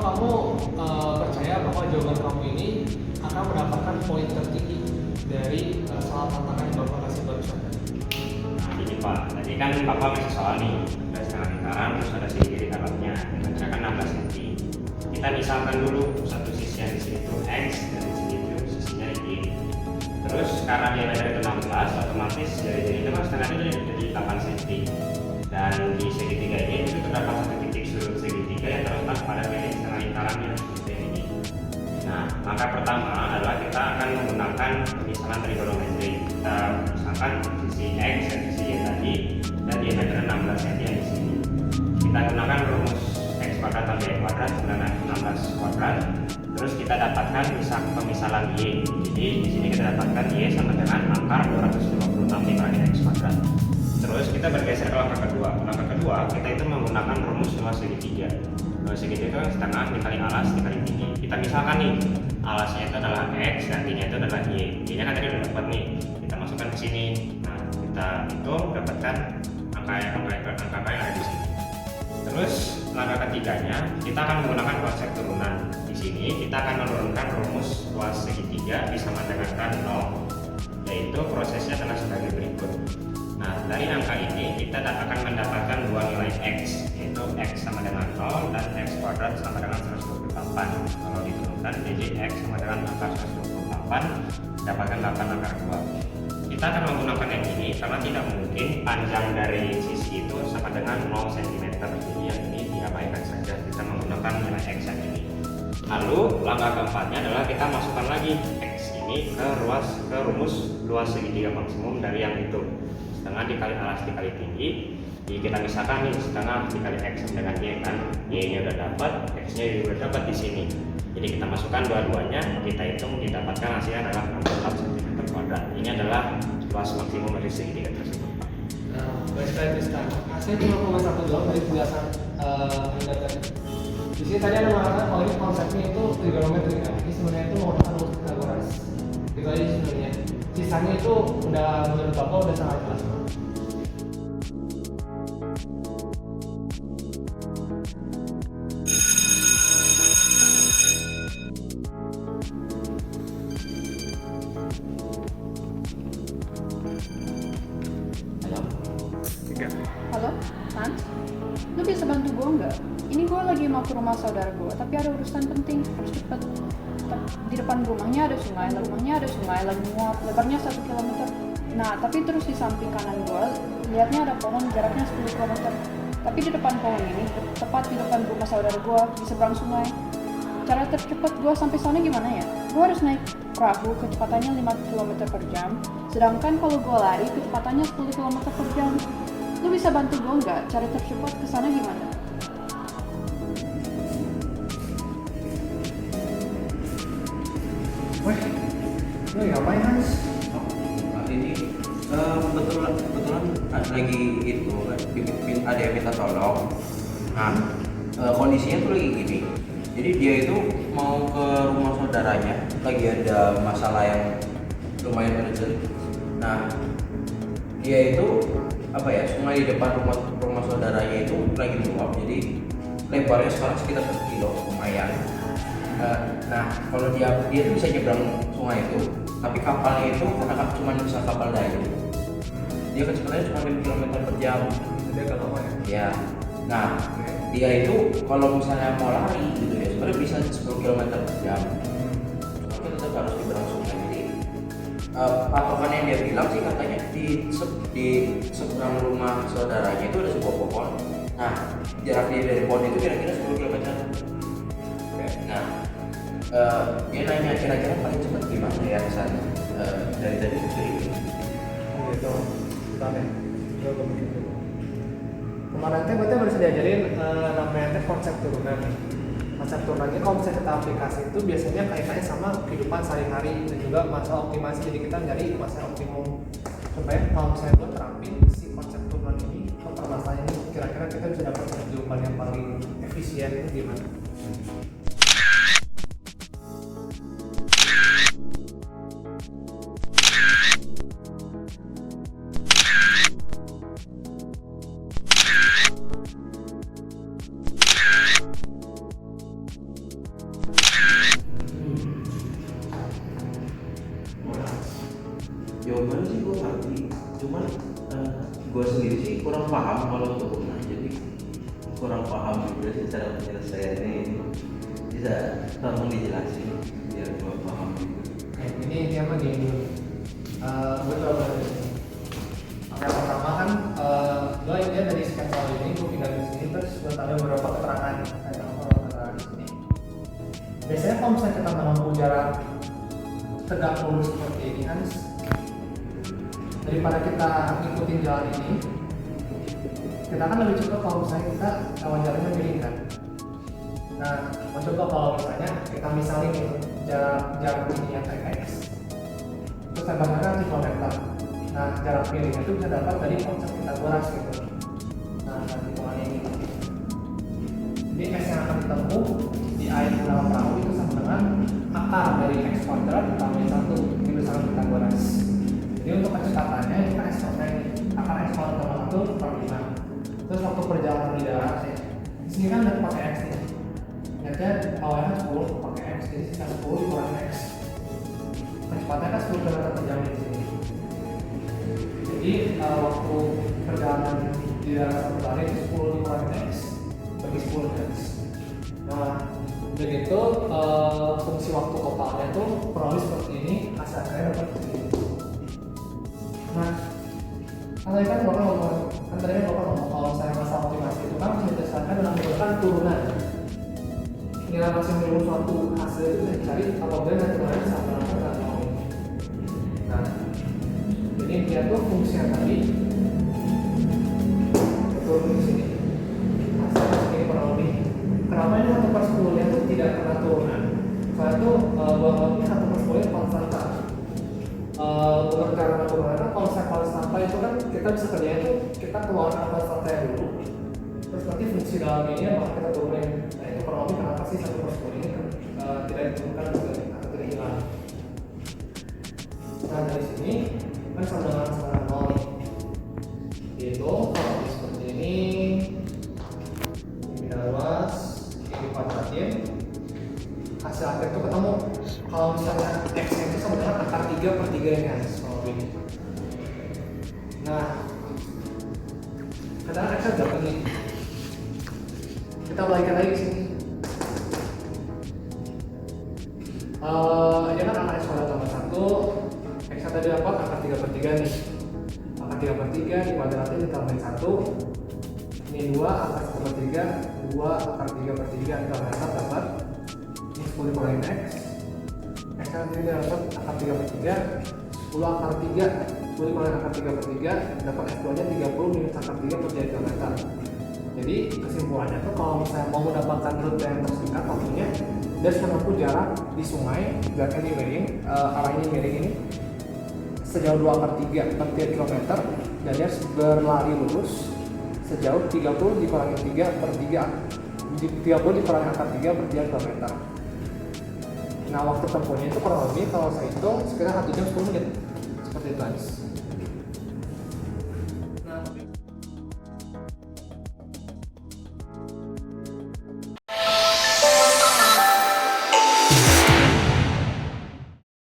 kamu percaya bahwa jawaban kamu ini akan mendapatkan poin tertinggi dari soal tantangan yang Bapak kasih barusan? Nah ini Pak, tadi kan Bapak masih soal nih, ada setengah lingkaran terus ada segi di dalamnya, dimensikan 16 cm. Kita misalkan dulu satu sisi yang di sini itu X dan di sini itu sisinya Y. Terus karena diameter itu 16, otomatis dari itu kan setengahnya jadi 8 cm. Dan di segitiga ini itu terdapat satu titik sudut segitiga yang terletak pada titik setengah lingkarannya seperti ini. Nah, maka pertama adalah kita akan menggunakan pemisahan trigonometri. Kita misalkan sisi X dan sisi Y tadi dan diameter 16 cm yang di sini. Kita gunakan rumus X kuadrat tambah Y kuadrat dengan 16 kuadrat. Terus kita dapatkan pemisahan Y. Jadi di sini kita dapatkan Y sama dengan akar 256 dikali X kuadrat. Terus kita bergeser ke langkah kedua. Langkah kedua kita itu menggunakan rumus luas segitiga. Luas segitiga itu setengah dikali alas dikali tinggi. Kita misalkan nih alasnya itu adalah X dan tingginya itu adalah Y. Y-nya kan tadi udah dapat nih. Kita masukkan ke sini. Nah kita hitung dapatkan angka yang ada di sini. Terus langkah ketiganya kita akan menggunakan konsep turunan. Di sini kita akan menurunkan rumus luas segitiga disamakan 0, yaitu prosesnya adalah sebagai berikut. Nah dari angka ini kita akan mendapatkan dua nilai X, yaitu X sama dengan 0 dan X kuadrat sama dengan 128. Kalau diturunkan jadi X sama dengan akar 128 dapatkan 8 akar 2. Kita akan menggunakan yang ini karena tidak mungkin panjang dari sisi itu sama dengan 0 cm. Jadi yang ini diabaikan saja, kita menggunakan nilai X yang ini. Lalu langkah keempatnya adalah kita masukkan lagi X ini ke rumus luas segitiga maksimum dari yang itu. Setengah dikali alas dikali tinggi. Jadi kita misalkan nih setengah dikali X dengan Y kan. Y nya udah dapat, X nya juga udah dapat di sini. Jadi kita masukkan dua-duanya, kita hitung didapatkan hasilnya adalah 64 cm kuadrat. Ini adalah luas maksimum dari segitiga tersebut. Nah, baik sekali Tristan. Saya cuma mau satu doang dari penjelasan Anda tadi. Di sini tadi ada mengatakan kalau ini konsepnya itu trigonometri kan. Ini sebenarnya itu menggunakan rumus Pythagoras. Itu aja sebenarnya. Sisanya itu udah menurut Bapak udah sangat jelas. Halo, Hans? Lu bisa bantu gue nggak? Ini gue lagi mau ke rumah saudara gue, tapi ada urusan penting, harus cepet. Di depan rumahnya ada sungai, lagi nguap, lebarnya 1 km. Nah, tapi terus di samping kanan gue, lihatnya ada pohon jaraknya 10 km. Tapi di depan pohon ini, tepat di depan rumah saudara gue, di seberang sungai. Cara tercepat gue sampai sana gimana ya? Gue harus naik perahu, kecepatannya 5 km per jam, sedangkan kalau gue lari, kecepatannya 10 km per jam. Lu bisa bantu gue nggak? Cara tercepat ke sana gimana? Weh, lu ngapain Hans? Ini kebetulan lagi itu ada yang minta tolong. Nah kondisinya tuh lagi gini. Jadi dia itu mau ke rumah saudaranya, lagi ada masalah yang lumayan urgent. Nah dia itu sungai di depan rumah saudaranya itu lagi meluap, jadi lebarnya sekarang sekitar 1 kilo, lumayan. Nah kalau dia itu bisa nyebrang sungai itu, tapi kapalnya itu karena cuma bisa kapal dayung, dia kecepatannya cuma 5 km per jam. Dia agak lama ya? Ya. Nah dia itu kalau misalnya mau lari gitu ya sebenarnya bisa 10 km per jam, cuma kita tetap harus nyebrang sungai. Jadi patokan yang dia bilang sih katanya di seberang rumah saudaranya itu ada sebuah pohon. Nah jarak dia dari pohon itu kira-kira 10 km. Nah dia nanya kira-kira paling cepat gimana ya kesana. Dari tadi begini. Gitu, bentar ya. Coba bikin dulu. Kemarin teh berarti harus diajarin namanya teh konsep turunan. Konsep turunannya kalau misalnya kita aplikasi itu biasanya kaitannya sama kehidupan sehari-hari dan juga masalah optimasi. Jadi kita nyari masalah optimum supaya kalau misalnya gue terapin si konsep turunan ini ke permasalahan ini, kira-kira kita bisa dapat jawaban yang paling efisien itu gimana? jawabannya sih gue ngerti, cuman gue sendiri sih kurang paham kalau turunan, jadi kurang paham juga sih cara penyelesaiannya ini. Bisa tolong dijelasin biar gue paham juga. Ini dia mah gini dulu. Gue coba dari sini. Yang pertama kan, gue dia dari scan soal ini, gue pindah di sini terus gue taruh beberapa keterangan. Saya taruh beberapa keterangan di sini. Biasanya kalau misalnya kita menempuh jarak tegak lurus seperti ini kan, daripada kita ngikutin jalan ini, kita kan lebih suka kalau misalnya kita lewat jalannya miring kan. Nah, mau coba kalau misalnya kita misalin gitu, jarak ini yang x, terus lebarnya kan 5 meter. Nah, jarak miringnya itu bisa dapat dari konsep Pitagoras gitu. Nah, dari hitungan ini. Jadi x yang akan ditempuh di air dalam perahu itu sama dengan akar dari x kuadrat ditambah 1 itu sama Pitagoras. Jadi untuk kecepatannya kita ekspornya ini akar x kuadrat tambah 1 per 5. Terus waktu perjalanan di darat ya, di sini kan udah pakai x nih. Ternyata awalnya 10 pakai x, jadi sisa 10 dikurangi x. Kecepatannya kan 10 km per jam di sini. Jadi waktu perjalanan di darat satu kali itu 10 dikurangi x bagi 10 x. Nah, begitu fungsi waktu totalnya tuh kurang lebih seperti ini, hasil akhirnya dapat seperti ini. Nah, tadi kan bapak ngomong kalau saya masalah optimasi itu kan bisa didasarkan dalam menggunakan turunan. Nilai maksimum suatu hasil itu bisa dicari apabila nanti turunannya sama dengan nol. Nah, jadi dia tuh fungsinya tadi turun di sini. Hasilnya segini kurang lebih. Kenapa ini 1/10 nya tuh tidak pernah turunan? Soalnya tuh bahwa 1/10 nya konstanta. Untuk karena turunannya konsep konstanta itu kan kita bisa kerjain itu kita keluarkan konstanta dulu. Terus nanti fungsi dalam ini bakal kita turunin. Nah itu kurang lebih kenapa sih 1/10 ini tidak diturunkan atau tidak hilang. Nah dari sini kan sama dengan 0 nih. Itu kalau seperti ini kita luas, ini kuadratin, hasil akhir itu ketemu. Kalau misalnya x itu sama dengan akar 3/3 ini kan, ini. Nah, kadang x berapa nih? Kita balikan lagi ke sini. Ini kan akar x kuadrat tambah 1, x tadi dapat akar 3/3 nih. Akar 3/3 dikuadratin ditambahin 1. Ini 2 akar 1/3, 2 akar 3/3 ditambahin 1 dapat ini 10 dikurangi x. X nanti dapat akar 3/3, 10 akar 3, 10 dikurangi akar 3/3 dapat x2 nya 30 minus akar 3 per jari kilometer. Jadi kesimpulannya tuh kalau misalnya mau mendapatkan rute yang tersingkat waktunya dia harus menempuh jarak di sungai, jaraknya di miring, arah ini miring ini sejauh 2 akar 3 per jari kilometer, dan dia harus berlari lurus sejauh 30 dikurangi 3 per 3 30 dikurangi akar 3 per jari kilometer. Nah waktu tempuhnya itu kurang lebih kalau saya hitung sekitar 1 jam 10 menit seperti itu guys.